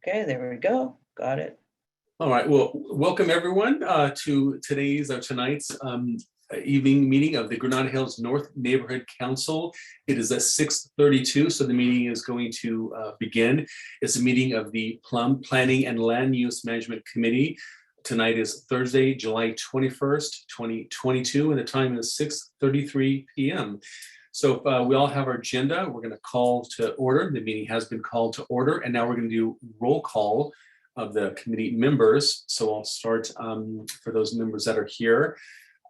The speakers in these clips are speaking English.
Okay, there we go. Got it. All right, well, welcome everyone to today's or tonight's evening meeting of the Granada Hills North Neighborhood Council. It is at 6:32, so the meeting is going to begin. It's a meeting of the PLUM Planning and Land Use Management Committee. Tonight is Thursday, July 21st, 2022, and the time is 6:33 p.m. So we all have our agenda. We're going to call to order. The meeting has been called to order, and now we're going to do roll call of the committee members. So I'll start for those members that are here.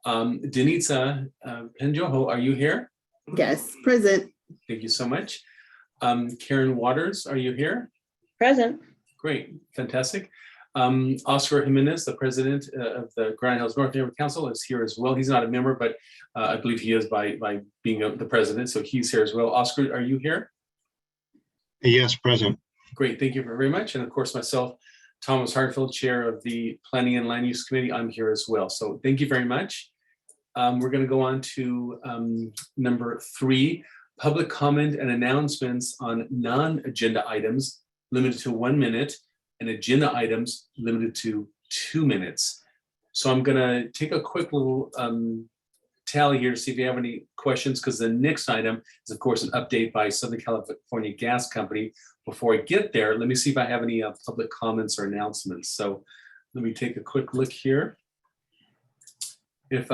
Denitza Penjoho, are you here? Yes, present. Thank you so much. Karen Waters, are you here? Present. Great, fantastic. Oscar Jimenez, the president of the Granada Hills North Neighborhood Council, is here as well. He's not a member, but I believe he is by being the president, so he's here as well. Oscar, are you here? Yes, present. Great, thank you very much. And of course, myself, Thomas Hartfield, chair of the Planning and Land Use Committee, I'm here as well. So thank you very much. We're going to go on to number 3, public comment and announcements on non-agenda items limited to 1 minute and agenda items limited to 2 minutes. So I'm going to take a quick little tally here to see if you have any questions, because the next item is, of course, an update by Southern California Gas Company. Before I get there, let me see if I have any public comments or announcements. So let me take a quick look here. If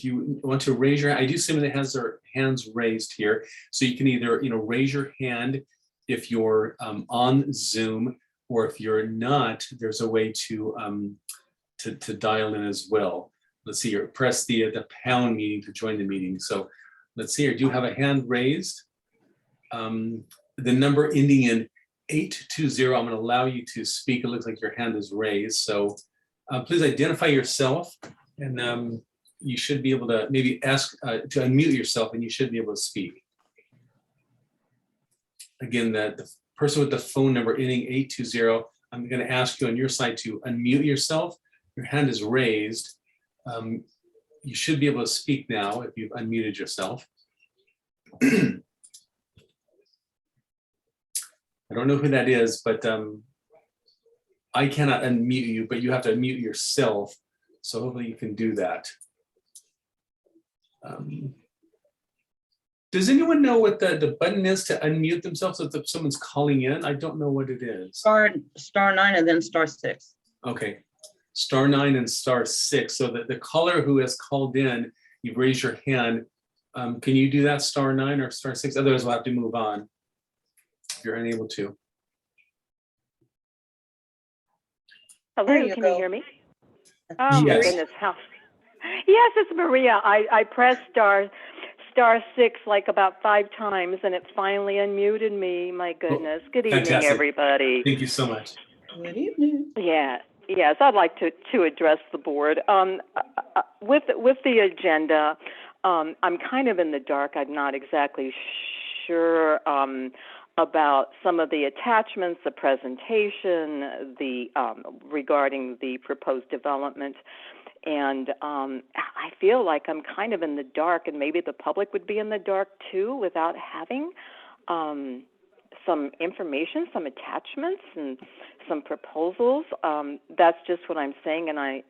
you want to raise your hand, I do see that has their hands raised here. So you can either raise your hand if you're on Zoom, or if you're not, there's a way to dial in as well. Let's see here, press the pound meeting to join the meeting. So let's see here, do you have a hand raised? The number ending in 820, I'm going to allow you to speak. It looks like your hand is raised. So please identify yourself, and you should be able to maybe ask to unmute yourself, and you should be able to speak. Again, the person with the phone number ending 820, I'm going to ask you on your side to unmute yourself. Your hand is raised. You should be able to speak now if you've unmuted yourself. I don't know who that is, but I cannot unmute you, but you have to unmute yourself. So hopefully you can do that. Does anyone know what the button is to unmute themselves if someone's calling in? I don't know what it is. Star 9 and then star 6. Okay, star 9 and star 6. So that the caller who has called in, you raise your hand. Can you do that, star 9 or star 6? Otherwise, we'll have to move on if you're unable to. Hello, can you hear me? Yes. Oh my goodness, how? Yes, it's Maria. I pressed star 6 like about 5 times, and it finally unmuted me. My goodness. Good evening, Fantastic. everybody. Thank you so much. Good evening. Yeah. Yes, I'd like to address the board. With the agenda, I'm kind of in the dark. I'm not exactly sure about some of the attachments, the presentation, regarding the proposed development. And I feel like I'm kind of in the dark, and maybe the public would be in the dark too without having some information, some attachments, and some proposals. That's just what I'm saying, and I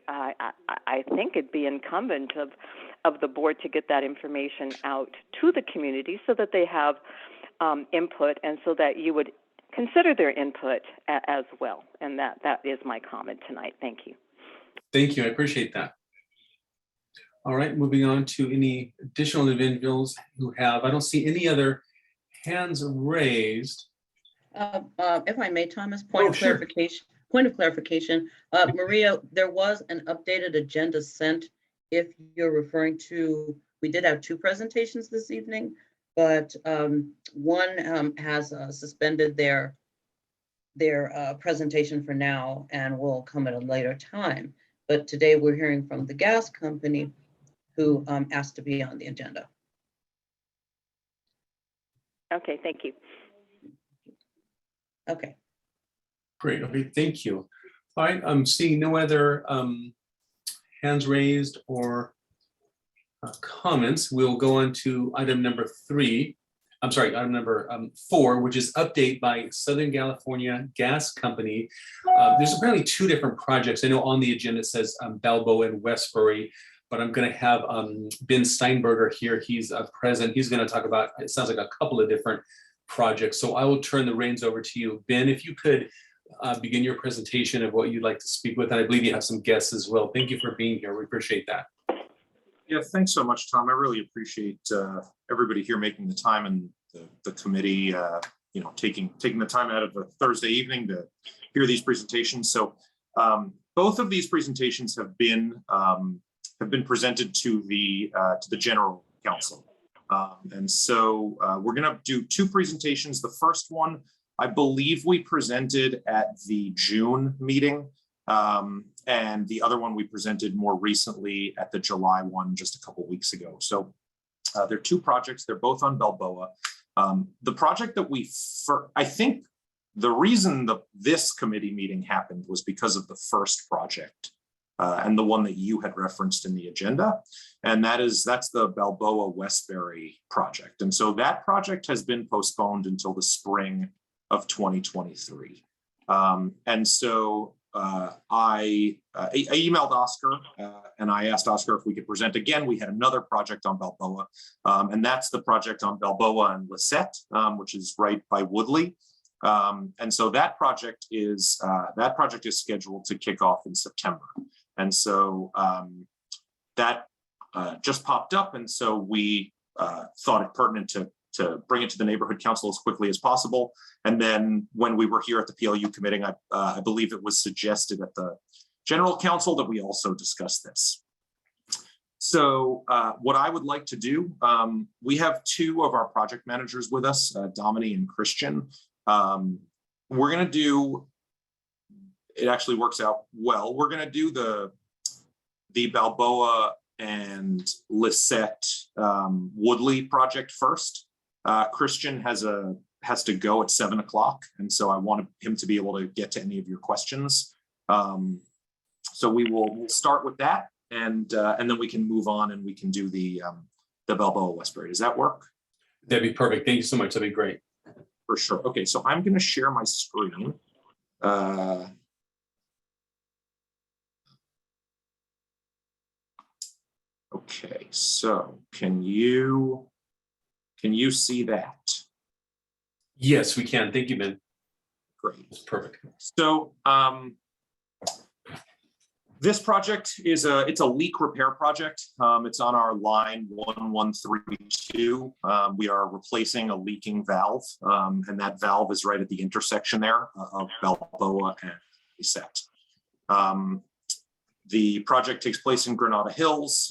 think it'd be incumbent of the board to get that information out to the community so that they have input, and so that you would consider their input as well. And that is my comment tonight. Thank you. Thank you, I appreciate that. All right, moving on to any additional individuals who have, I don't see any other hands raised. If I may, Thomas, point of Sure. clarification. Maria, there was an updated agenda sent. If you're referring to, we did have 2 presentations this evening, but one has suspended their presentation for now and will come at a later time. But today we're hearing from the gas company who asked to be on the agenda. Okay, thank you. Okay. Great, okay, thank you. All right, I'm seeing no other hands raised or comments. We'll go on to item number 3. I'm sorry, item number 4, which is update by Southern California Gas Company. There's apparently 2 different projects. I know on the agenda it says Balboa and Westbury, but I'm going to have Ben Steinberger here. He's present. He's going to talk about, it sounds like a couple of different projects. So I will turn the reins over to you. Ben, if you could begin your presentation of what you'd like to speak with. And I believe you have some guests as well. Thank you for being here. We appreciate that. Yeah, thanks so much, Tom. I really appreciate everybody here making the time, and the committee, taking the time out of a Thursday evening to hear these presentations. So both of these presentations have been presented to the General Counsel, and so we're going to do 2 presentations. The first one, I believe, we presented at the June meeting. And the other one we presented more recently at the July one, just a couple weeks ago. So there are 2 projects. They're both on Balboa. The project that I think the reason this committee meeting happened was because of the first project and the one that you had referenced in the agenda. And that's the Balboa Westbury project. And so that project has been postponed until the spring of 2023. And so I emailed Oscar and I asked Oscar if we could present again. We had another project on Balboa, and that's the project on Balboa and Lisette, which is right by Woodley. And so that project is scheduled to kick off in September. And so that just popped up, and so we thought it pertinent to bring it to the neighborhood council as quickly as possible. And then when we were here at the PLU committee, I believe it was suggested at the general council that we also discuss this. So what I would like to do, we have 2 of our project managers with us, Dominique and Christian. We're gonna do, it actually works out well. We're gonna do the Balboa and Lisette Woodley project first. Christian has to go at 7 o'clock, and so I wanted him to be able to get to any of your questions. So we'll start with that, and then we can move on and we can do the Balboa Westbury. Does that work? That'd be perfect. Thank you so much. That'd be great. For sure. Okay, so I'm going to share my screen. Okay, so can you see that? Yes, we can. Thank you, Ben. Great. That's perfect. So this project is it's a leak repair project. It's on our line 1132. We are replacing a leaking valve, and that valve is right at the intersection there of Balboa and Lisette. The project takes place in Granada Hills.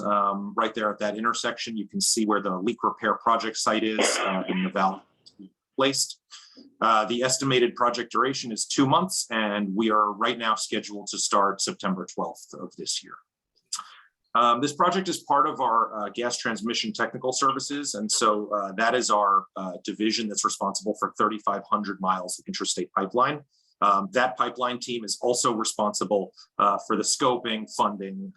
Right there at that intersection, you can see where the leak repair project site is and the valve placed. The estimated project duration is 2 months, and we are right now scheduled to start September 12th of this year. This project is part of our gas transmission technical services, and so that is our division that's responsible for 3,500 miles of interstate pipeline. That pipeline team is also responsible for the scoping, funding,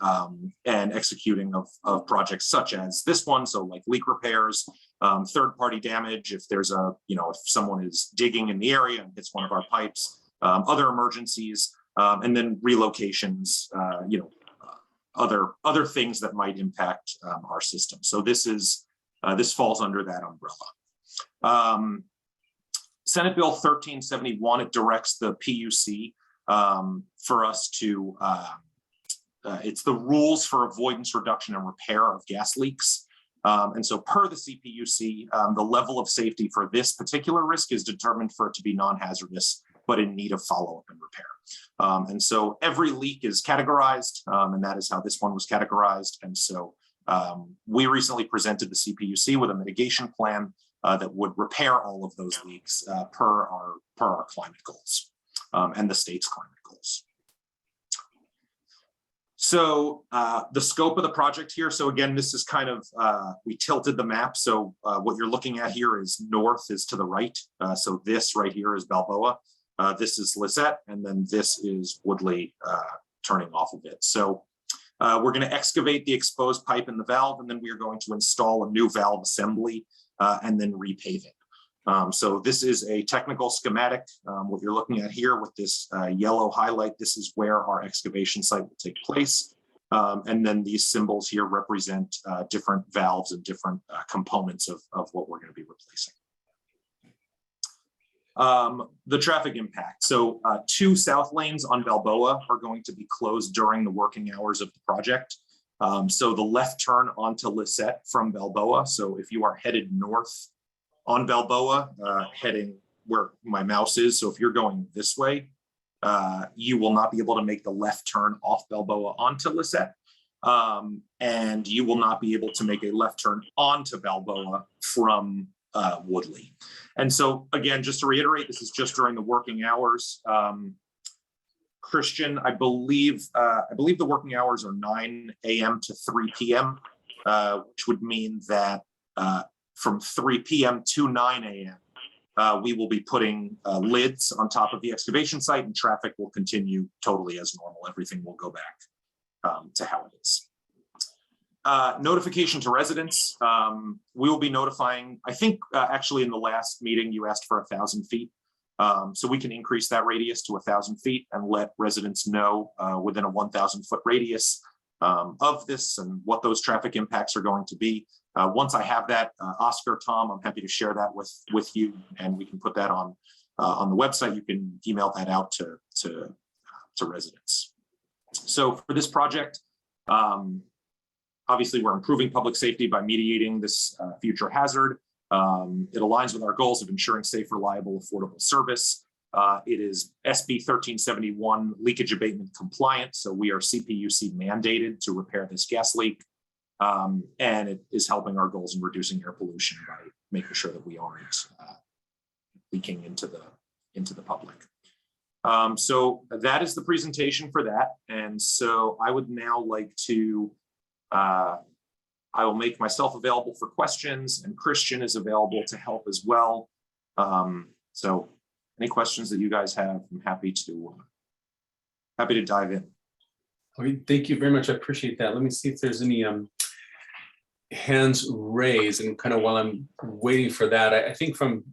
and executing of projects such as this one. So like leak repairs, third-party damage, if there's if someone is digging in the area and hits one of our pipes, other emergencies, and then relocations, other things that might impact our system. So this falls under that umbrella. Senate Bill 1371, it directs the PUC for us to, it's the rules for avoidance, reduction, and repair of gas leaks. And so per the CPUC, the level of safety for this particular risk is determined for it to be non-hazardous, but in need of follow-up and repair. And so every leak is categorized, and that is how this one was categorized. And so we recently presented the CPUC with a mitigation plan that would repair all of those leaks per our climate goals and the state's climate goals. So the scope of the project here. So again, this is kind of, we tilted the map. So what you're looking at here is north is to the right. So this right here is Balboa. This is Lisette, and then this is Woodley turning off of it. So we're going to excavate the exposed pipe in the valve, and then we are going to install a new valve assembly and then repave it. So this is a technical schematic. What you're looking at here with this yellow highlight, this is where our excavation site will take place. And then these symbols here represent different valves and different components of what we're going to be replacing. The traffic impact. So 2 south lanes on Balboa are going to be closed during the working hours of the project. So the left turn onto Lisette from Balboa. So if you are headed north on Balboa, heading where my mouse is, so if you're going this way, you will not be able to make the left turn off Balboa onto Lisette. And you will not be able to make a left turn onto Balboa from Woodley. And so again, just to reiterate, this is just during the working hours. Christian, I believe the working hours are 9 a.m. to 3 p.m., which would mean that from 3 p.m. to 9 a.m., we will be putting lids on top of the excavation site, and traffic will continue totally as normal. Everything will go back to how it is. Notification to residents. We will be notifying, I think actually in the last meeting, you asked for 1,000 feet. So we can increase that radius to 1,000 feet and let residents know within a 1,000-foot radius of this and what those traffic impacts are going to be. Once I have that, Oscar, Tom, I'm happy to share that with you, and we can put that on the website. You can email that out to residents. So for this project, obviously we're improving public safety by mediating this future hazard. It aligns with our goals of ensuring safe, reliable, affordable service. It is SB 1371 leakage abatement compliant, so we are CPUC mandated to repair this gas leak. And it is helping our goals in reducing air pollution by making sure that we aren't leaking into the public. So that is the presentation for that. And so I would now like to, I will make myself available for questions, and Christian is available to help as well. So any questions that you guys have, I'm happy to dive in. Okay, thank you very much. I appreciate that. Let me see if there's any hands raised, and kind of while I'm waiting for that, I think from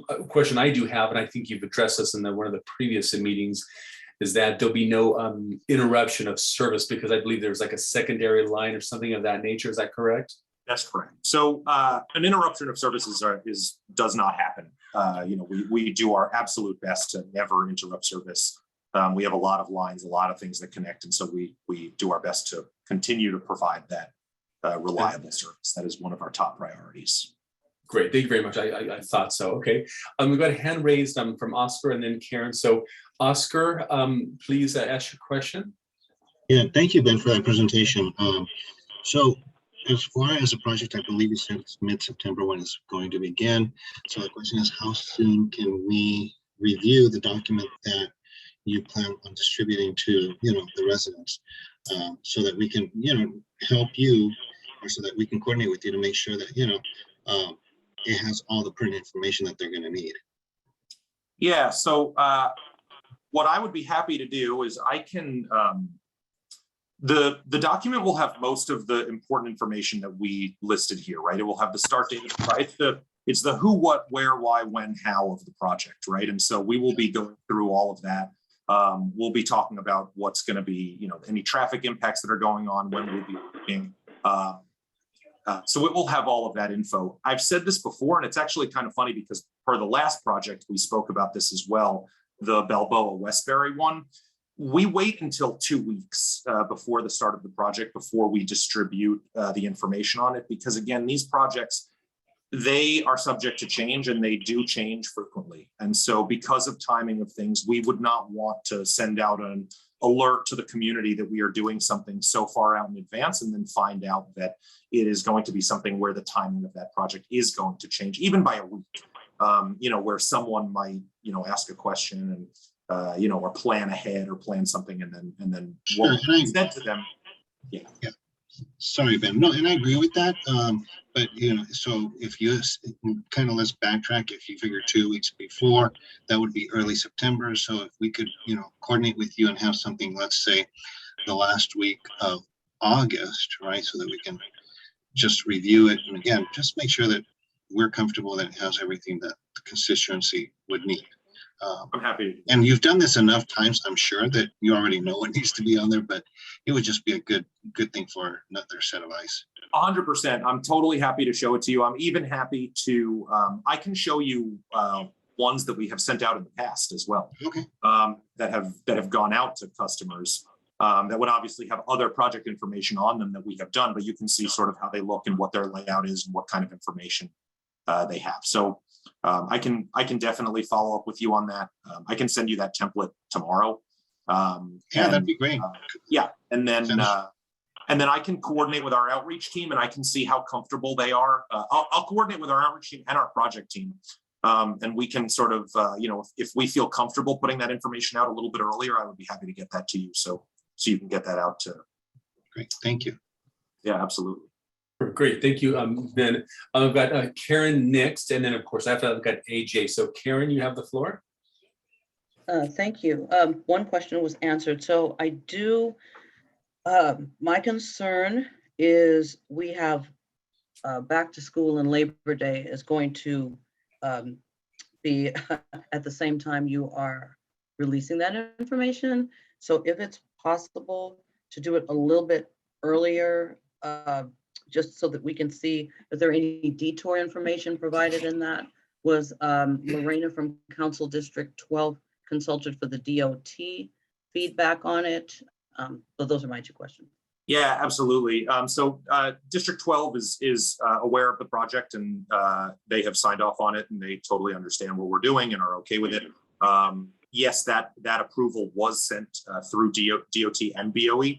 a question I do have, and I think you've addressed this in one of the previous meetings, is that there'll be no interruption of service, because I believe there's like a secondary line or something of that nature. Is that correct? That's correct. So an interruption of services does not happen. We do our absolute best to never interrupt service. We have a lot of lines, a lot of things that connect, and so we do our best to continue to provide that reliable service. That is one of our top priorities. Great, thank you very much. I thought so. Okay, we've got a hand raised from Oscar and then Karen. So Oscar, please ask your question. Yeah, thank you, Ben, for that presentation. So as far as the project, I believe you said it's mid-September when it's going to begin. So the question is, how soon can we review the document that you plan on distributing to the residents, so that we can help you, or so that we can coordinate with you to make sure that it has all the pertinent information that they're going to need? Yeah, so what I would be happy to do is I can, the document will have most of the important information that we listed here, right? It will have the start date, right? It's the who, what, where, why, when, how of the project, right? And so we will be going through all of that. We'll be talking about what's going to be, any traffic impacts that are going on, when we'll be working. So it will have all of that info. I've said this before, and it's actually kind of funny because for the last project, we spoke about this as well, the Balboa Westbury one. We wait until 2 weeks before the start of the project before we distribute the information on it, because again, these projects, they are subject to change, and they do change frequently. And so because of timing of things, we would not want to send out an alert to the community that we are doing something so far out in advance and then find out that it is going to be something where the timing of that project is going to change, even by a week, where someone might, ask a question and, or plan ahead or plan something and then Sure, what we said to them. Yeah. Sorry, Ben. No, and I agree with that. But so if you kind of, let's backtrack. If you figure 2 weeks before, that would be early September. So if we could, coordinate with you and have something, let's say, the last week of August, right? So that we can just review it, and again, just make sure that we're comfortable that it has everything that the constituency would need. I'm happy. And you've done this enough times, I'm sure that you already know what needs to be on there, but it would just be a good thing for another set of eyes. 100%. I'm totally happy to show it to you. I'm even happy to, I can show you ones that we have sent out in the past as well. Okay. That have gone out to customers that would obviously have other project information on them that we have done, but you can see sort of how they look and what their layout is and what kind of information they have. So I can definitely follow up with you on that. I can send you that template tomorrow. That'd be great. Yeah, and then I can coordinate with our outreach team, and I can see how comfortable they are. I'll coordinate with our outreach team and our project team, and we can sort of, if we feel comfortable putting that information out a little bit earlier, I would be happy to get that to you, so you can get that out to. Great, thank you. Yeah, absolutely. Great, thank you. Then I've got Karen next, and then of course after that I've got AJ. So Karen, you have the floor. Thank you. One question was answered. So I do, my concern is we have back to school and Labor Day is going to be at the same time you are releasing that information. So if it's possible to do it a little bit earlier, just so that we can see if there any detour information provided in that. Was Lorena from Council District 12 consulted for the DOT feedback on it? So those are my two questions. Yeah, absolutely. So District 12 is aware of the project, and they have signed off on it, and they totally understand what we're doing and are okay with it. Yes, that approval was sent through DOT and BOE.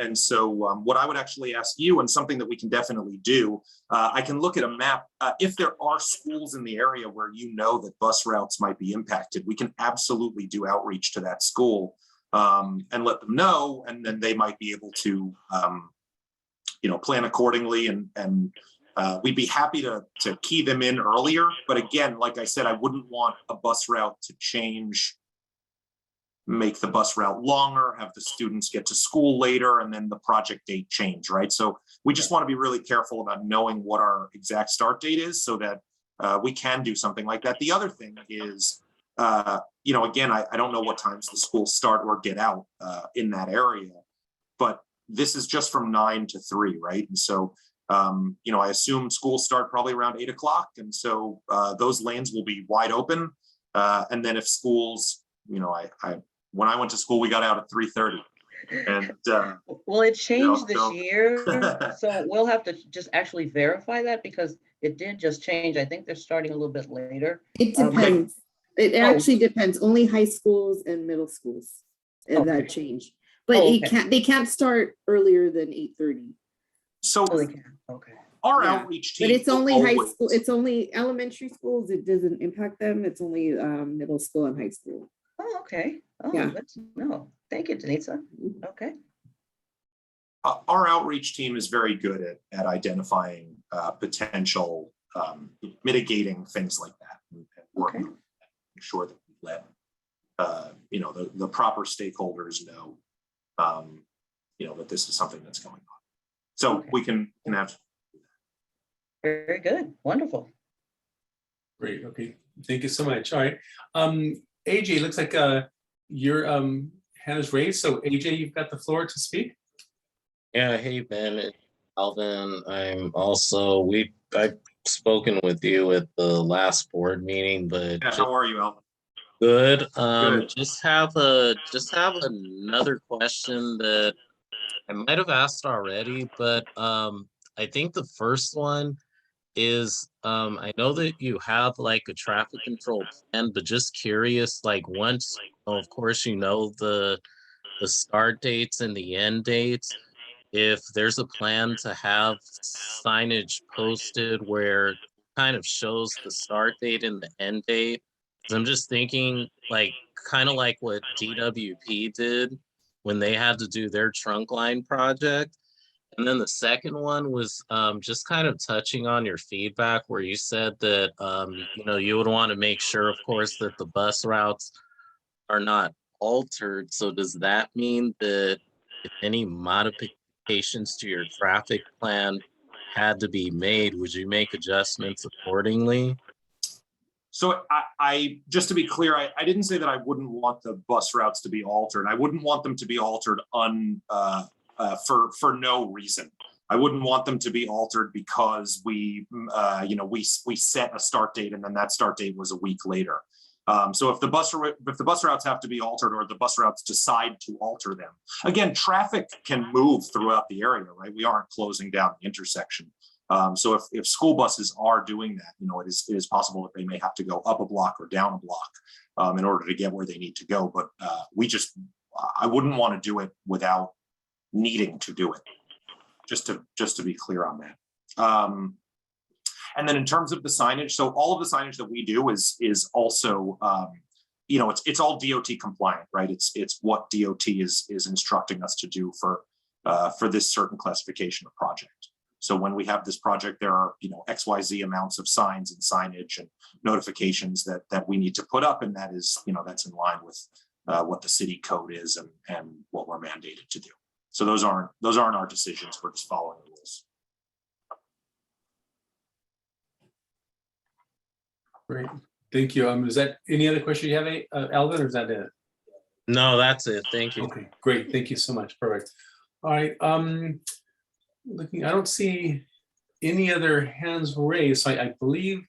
And so what I would actually ask you, and something that we can definitely do, I can look at a map. If there are schools in the area where you know that bus routes might be impacted, we can absolutely do outreach to that school and let them know, and then they might be able to, plan accordingly. And we'd be happy to key them in earlier. But again, like I said, I wouldn't want a bus route to change, make the bus route longer, have the students get to school later, and then the project date change, right? So we just want to be really careful about knowing what our exact start date is so that we can do something like that. The other thing is, again, I don't know what times the schools start or get out in that area, but this is just from 9 to 3, right? And so, I assume schools start probably around 8 o'clock. And so those lanes will be wide open. And then if schools, when I went to school, we got out at 3:30. And well, it changed this year, so we'll have to just actually verify that because it did just change. I think they're starting a little bit later. It depends. It actually depends. Only high schools and middle schools and that change. But they can't start earlier than 8:30. So they can. Okay. Our outreach team. But it's only high school. It's only elementary schools. It doesn't impact them. It's only middle school and high school. Oh, okay. Oh, Yeah. No, thank you, Denisa. Okay. Our outreach team is very good at identifying potential mitigating things like that, and working to make sure that we let the proper stakeholders know that this is something that's going on. So we can have. Very good. Wonderful. Great. Okay. Thank you so much. All right. AJ, looks like your hand is raised. So AJ, you've got the floor to speak. Yeah, hey Ben, it's Alvin. I've spoken with you at the last board meeting, but Yeah, how are you, Alvin? good. Good. Just have another question that I might have asked already, but I think the first one is I know that you have like a traffic control plan, but just curious, like once, of course, the start dates and the end dates, if there's a plan to have signage posted where it kind of shows the start date and the end date. 'Cause I'm just thinking like kind of like what DWP did when they had to do their trunk line project. And then the second one was just kind of touching on your feedback where you said that, you would want to make sure, of course, that the bus routes are not altered. So does that mean that if any modifications to your traffic plan had to be made, would you make adjustments accordingly? So I just to be clear, I didn't say that I wouldn't want the bus routes to be altered. I wouldn't want them to be altered for no reason. I wouldn't want them to be altered because we set a start date and then that start date was a week later. So if the bus routes have to be altered, or the bus routes decide to alter them, again, traffic can move throughout the area, right? We aren't closing down the intersection. So if school buses are doing that, it is possible that they may have to go up a block or down a block in order to get where they need to go. But I wouldn't want to do it without needing to do it. Just to be clear on that. And then in terms of the signage, so all of the signage that we do is also, it's all DOT compliant, right? It's what DOT is instructing us to do for this certain classification of project. So when we have this project, there are, XYZ amounts of signs and signage and notifications that we need to put up. And that is, that's in line with what the city code is and what we're mandated to do. So those aren't our decisions. We're just following the rules. Great, thank you. Is that any other question you have, Alvin, or is that it? No, that's it. Thank you. Okay, great. Thank you so much. Perfect. All right. Looking, I don't see any other hands raised. So I believe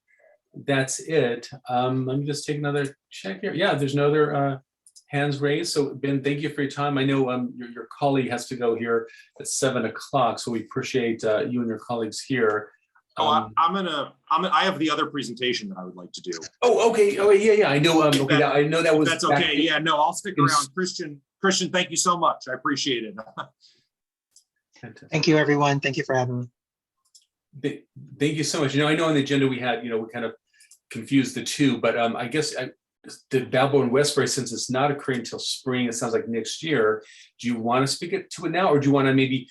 that's it. Let me just take another check here. Yeah, there's no other hands raised. So Ben, thank you for your time. I know your colleague has to go here at 7 o'clock, so we appreciate you and your colleagues here. I have the other presentation that I would like to do. Oh, okay. Oh, yeah. I know. Okay, I know that was. That's okay. Yeah, no, I'll stick around. Christian, thank you so much. I appreciate it. Thank you, everyone. Thank you for having me. Thank you so much. I know on the agenda we had, we kind of confused the two, but I guess the Balboa and Westbury, since it's not occurring until spring, it sounds like next year. Do you want to speak to it now, or do you want to maybe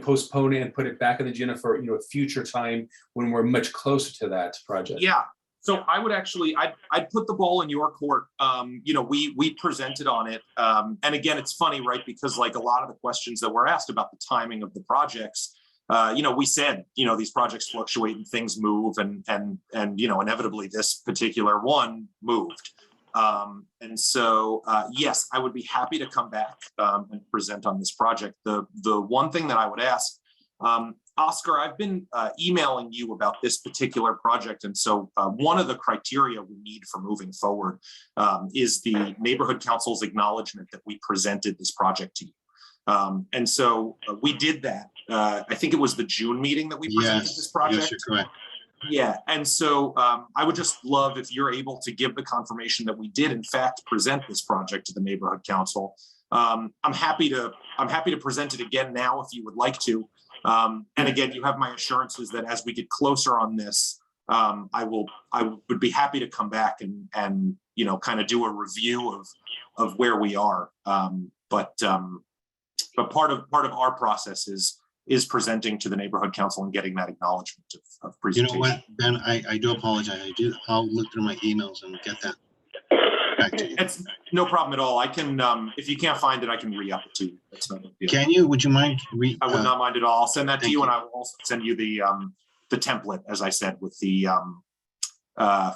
postpone it and put it back on the agenda for a future time when we're much closer to that project? Yeah. So I would actually, I'd put the ball in your court. We presented on it. And again, it's funny, right? Because like a lot of the questions that were asked about the timing of the projects, we said, these projects fluctuate and things move and inevitably this particular one moved. And so, yes, I would be happy to come back and present on this project. The one thing that I would ask, Oscar, I've been emailing you about this particular project. And so one of the criteria we need for moving forward is the neighborhood council's acknowledgement that we presented this project to you. And so we did that. I think it was the June meeting that we presented this project. Yes, you're correct. Yeah, and so I would just love if you're able to give the confirmation that we did in fact present this project to the neighborhood council. I'm happy to present it again now if you would like to. And again, you have my assurances that as we get closer on this, I would be happy to come back and kind of do a review of where we are. But part of our process is presenting to the neighborhood council and getting that acknowledgement of presentation. You know what, Ben, I do apologize. I'll look through my emails and get that back to you. It's no problem at all. I can, if you can't find it, I can re-up it to you. That's no big deal. Can you, would you mind? I would not mind at all. I'll send that to you, you. and I will also send you the template, as I said, with the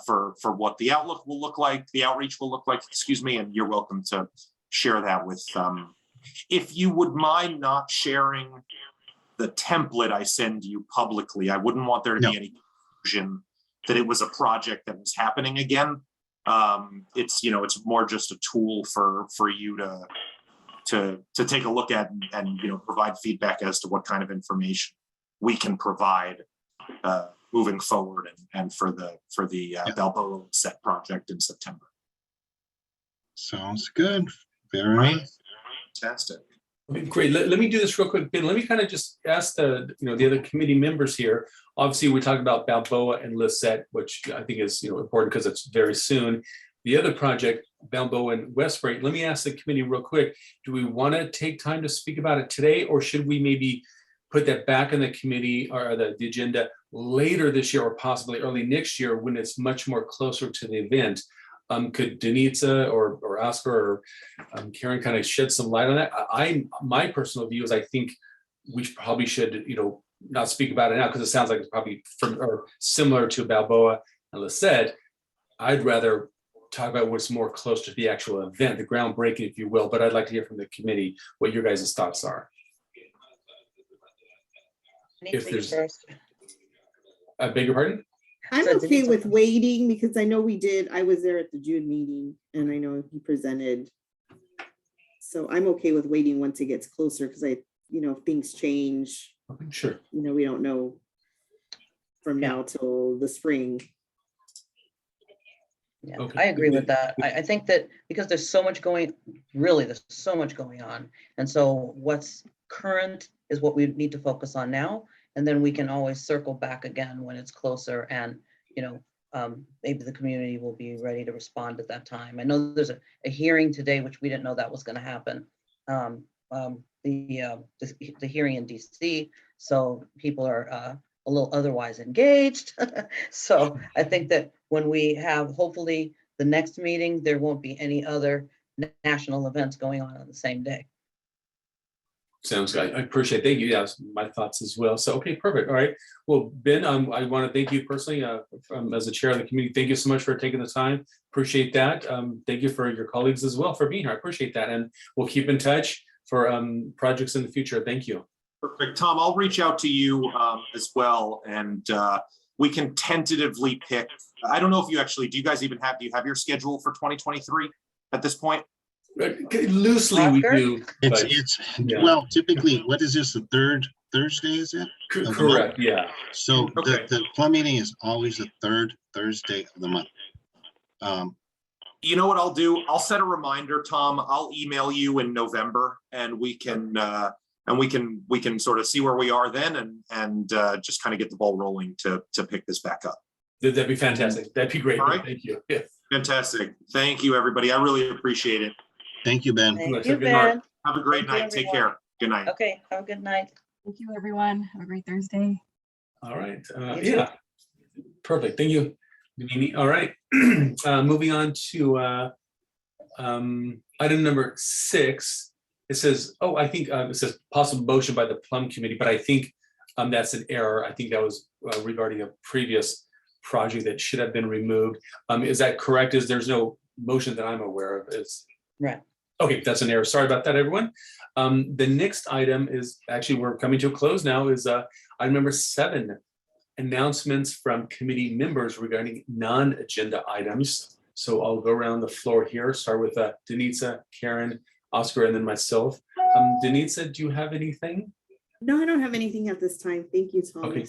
for what the outlook will look like, the outreach will look like, excuse me, and you're welcome to share that with, if you would mind not sharing the template I send you publicly. I wouldn't want there to be any confusion that it was a project that was happening again. It's more just a tool for you to take a look at and provide feedback as to what kind of information we can provide moving forward and for the Balboa set project in September. Sounds good. Very nice. Fantastic. Great. Let me do this real quick, Ben. Let me kind of just ask the other committee members here. Obviously, we're talking about Balboa and Lisette, which I think is important because it's very soon. The other project, Balboa and Westbury. Let me ask the committee real quick. Do we want to take time to speak about it today, or should we maybe put that back in the committee or the agenda later this year, or possibly early next year when it's much more closer to the event? Could Denitza or Oscar or Karen kind of shed some light on that? My personal view is I think we probably should, not speak about it now because it sounds like it's probably from or similar to Balboa and Lisette. I'd rather talk about what's more close to the actual event, the groundbreaking, if you will. But I'd like to hear from the committee what your guys' thoughts are. If there's, first. I beg your pardon? I'm So okay Denise- with waiting because I know I was there at the June meeting and I know he presented. So I'm okay with waiting once it gets closer because things change. Okay, sure. We don't know from now till the spring. Yeah, Okay. I agree with that. I think that because there's so much going on. And so what's current is what we need to focus on now. And then we can always circle back again when it's closer and, maybe the community will be ready to respond at that time. I know there's a hearing today, which we didn't know that was going to happen. The hearing in DC, so people are a little otherwise engaged. So I think that when we have, hopefully, the next meeting, there won't be any other national events going on the same day. Sounds good. I appreciate it. Thank you. Yeah, my thoughts as well. So, okay, perfect. All right. Well, Ben, I want to thank you personally as the chair of the committee. Thank you so much for taking the time. Appreciate that. Thank you for your colleagues as well for being here. I appreciate that. And we'll keep in touch for projects in the future. Thank you. Perfect. Tom, I'll reach out to you as well, and we can tentatively pick. I don't know if you actually, do you have your schedule for 2023 at this point? Loosely we Oscar? do. but- yeah. Well, typically, what is this, the third Thursday, is it? of the month? Correct, yeah. So Okay. the PLUM meeting is always the third Thursday of the month. You know what I'll do? I'll set a reminder, Tom. I'll email you in November, and we can sort of see where we are then, and just kind of get the ball rolling to pick this back up. That'd be fantastic. That'd be great. All right. Thank you. Yeah. Fantastic. Thank you, everybody. I really appreciate it. Thank you, Ben. Thank Have you, a good night. Ben. Have a great Thank you, night. Take everyone. care. Good night. Okay, have a good night. Thank you, everyone. Have a great Thursday. All right. You too. Yeah. Perfect. Thank you. Mimi. All right. Moving on to item number 6. It says, I think it says possible motion by the PLUM committee, but I think that's an error. I think that was regarding a previous project that should have been removed. Is that correct? There's no motion that I'm aware of. Right. Okay, that's an error. Sorry about that, everyone. The next item is actually, we're coming to a close now, is item number 7, announcements from committee members regarding non-agenda items. So I'll go around the floor here, start with Denitza, Karen, Oscar, and then myself. Denitza, do you have anything? No, I don't have anything at this time. Thank you, Thomas. Okay.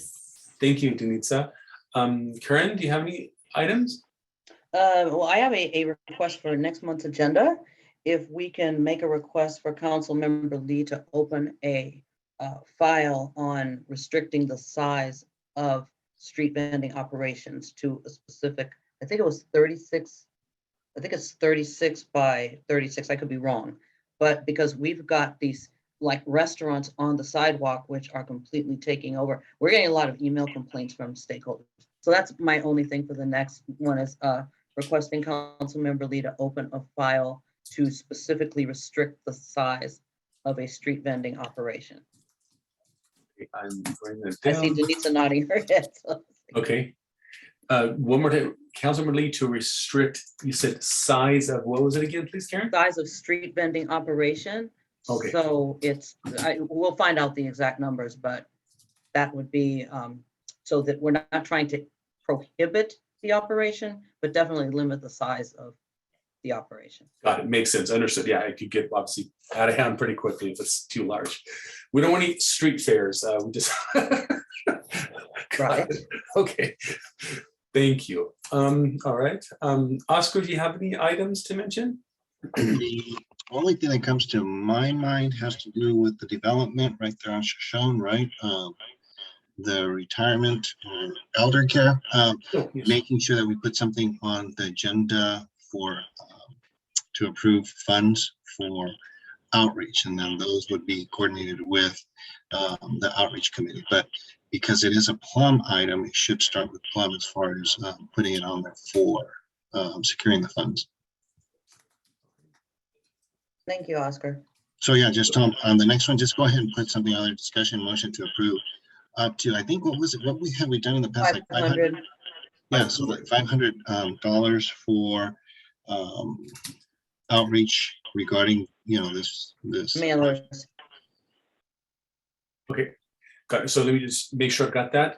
Thank you, Denitza. Karen, do you have any items? Well, I have a request for next month's agenda. If we can make a request for Council Member Lee to open a file on restricting the size of street vending operations to a specific, I think it was 36. I think it's 36 by 36. I could be wrong. But because we've got these like restaurants on the sidewalk, which are completely taking over. We're getting a lot of email complaints from stakeholders. So that's my only thing for the next one is requesting Council Member Lee to open a file to specifically restrict the size of a street vending operation. I'm writing this I see down. Denise nodding her head. So. Okay. One more time, Councilmember Lee, to restrict, you said size of, what was it again, please, Karen? Size of street vending operation. Okay. So we'll find out the exact numbers, but that would be so that we're not trying to prohibit the operation, but definitely limit the size of the operation. Got it. Makes sense. Understood. Yeah, it could get obviously out of hand pretty quickly if it's too large. We don't want any street fairs. We just Right. Okay. Thank you. All right. Oscar, do you have any items to mention? The only thing that comes to my mind has to do with the development right there on Shoshone, right? The retirement elder care, Yes. making sure that we put something on the agenda for to approve funds for outreach, and then those would be coordinated with the outreach committee. But because it is a PLUM item, it should start with PLUM as far as putting it on there for securing the funds. Thank you, Oscar. So yeah, just on the next one, just go ahead and put something on their discussion motion to approve up to, I think, what was it, what we done in the past, like 500? 500. Yeah, so like $500 for outreach regarding, this. Mailers. Okay, got it. So let me just make sure I got that.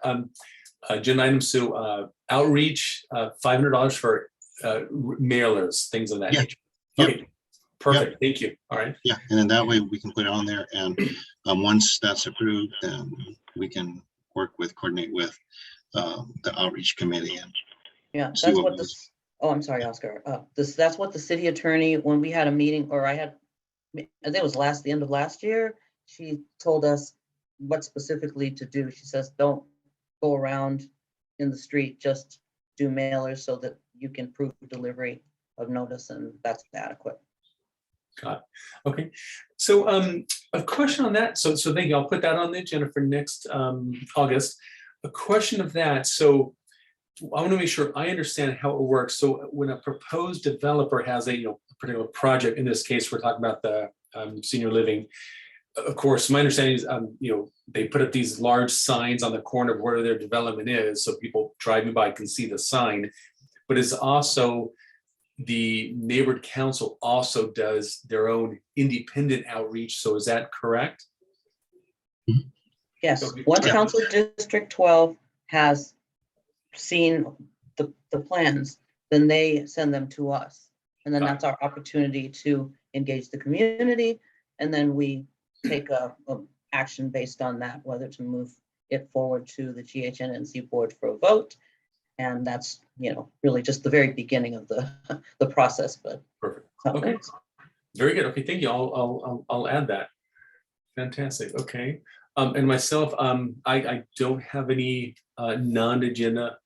Agenda item, so outreach, $500 for mailers, things of that Yeah. nature. Yep. Okay, perfect, thank you, all right. Yeah, and then that way we can put it on there, and once that's approved, then we can coordinate with the outreach committee and Yeah, see that's what what we- this, oh, I'm sorry, Oscar. That's what the city attorney, when we had a meeting, or I think it was the end of last year, she told us what specifically to do. She says, don't go around in the street, just do mailers so that you can prove delivery of notice, and that's adequate. Got it. Okay, so a question on that. So thank you. I'll put that on the agenda for next August. A question of that. So I want to make sure I understand how it works. So when a proposed developer has a particular project, in this case, we're talking about the senior living. Of course, my understanding is they put up these large signs on the corner of where their development is, so people driving by can see the sign. But it's also the neighborhood council also does their own independent outreach. So is that correct? Yes, Okay. once Yeah. Council District 12 has seen the plans, then they send them to us. And then Got it. that's our opportunity to engage the community. And then we take a action based on that, whether to move it forward to the GHNNC board for a vote. And that's, really just the very beginning of the process, but. Perfect. that Okay. works. Very good. Okay, thank you. I'll add that. Fantastic. Okay. And myself, I don't have any non-agenda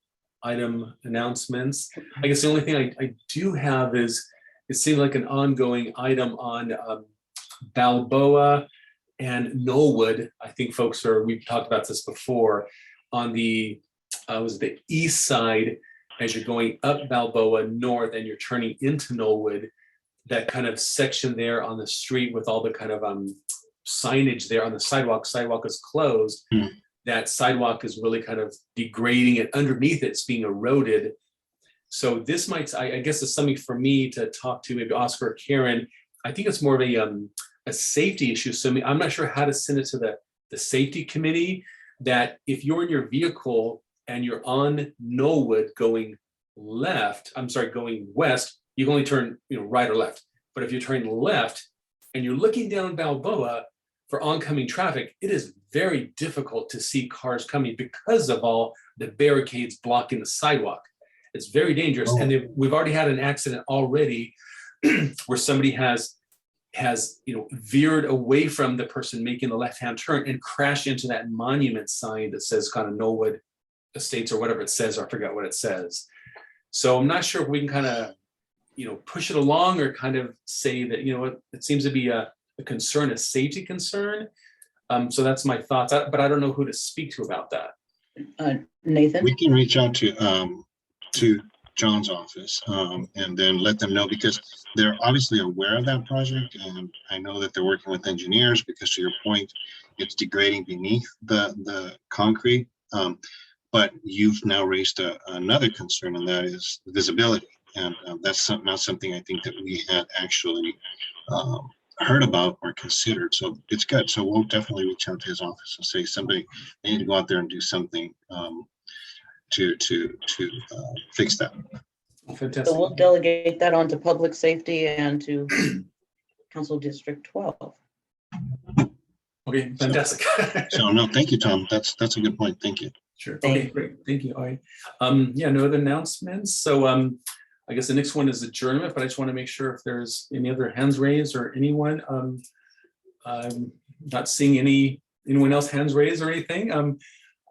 item announcements. I guess the only thing I do have is, it seems like an ongoing item on Balboa and Knollwood. I think we've talked about this before, on the east side, as you're going up Balboa north and you're turning into Knollwood, that kind of section there on the street with all the kind of signage there on the sidewalk is closed. That sidewalk is really kind of degrading, and underneath it's being eroded. So this might, I guess, is something for me to talk to maybe Oscar or Karen. I think it's more of a safety issue. So I'm not sure how to send it to the safety committee, that if you're in your vehicle and you're on Knollwood going going west, you can only turn right or left. But if you're turning left and you're looking down Balboa for oncoming traffic, it is very difficult to see cars coming because of all the barricades blocking the sidewalk. It's very dangerous. Oh. And we've already had an accident already where somebody has veered away from the person making the left-hand turn and crashed into that monument sign that says kind of Knollwood Estates or whatever it says, or I forgot what it says. So I'm not sure if we can kind of, push it along, or kind of say that, it seems to be a concern, a safety concern. So that's my thoughts, but I don't know who to speak to about that. Nathan? We can reach out to John's office and then let them know, because they're obviously aware of that project, and I know that they're working with engineers, because to your point, it's degrading beneath the concrete. But you've now raised another concern, and that is visibility, and that's not something I think that we had actually heard about or considered. So it's good. So we'll definitely reach out to his office and say, they need to go out there and do something to fix that. Fantastic. So we'll delegate that onto public safety and to Council District 12. Okay, fantastic. So no, thank you, Tom. That's a good point. Thank you. Sure. Thank Okay, great. Thank you. All right. No other announcements. So I guess the next one is adjournment, but I just want to make sure if there's any other hands raised or anyone. I'm not seeing anyone else hands raised or anything.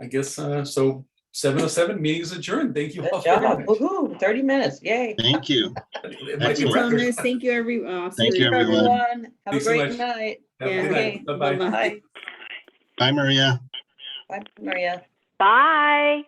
I guess so. 7:07, meeting is adjourned. Thank you all Good very job. much. Woohoo, 30 minutes. Yay. Thank you. It might be Thank you, record. Thomas. Thank you, everyone. Thank you, everyone. Everyone, have Thanks a so great much. night. Have a Yeah. good night. Okay. Bye-bye. Bye-bye. Bye. Bye, Maria. Bye, Maria. Bye.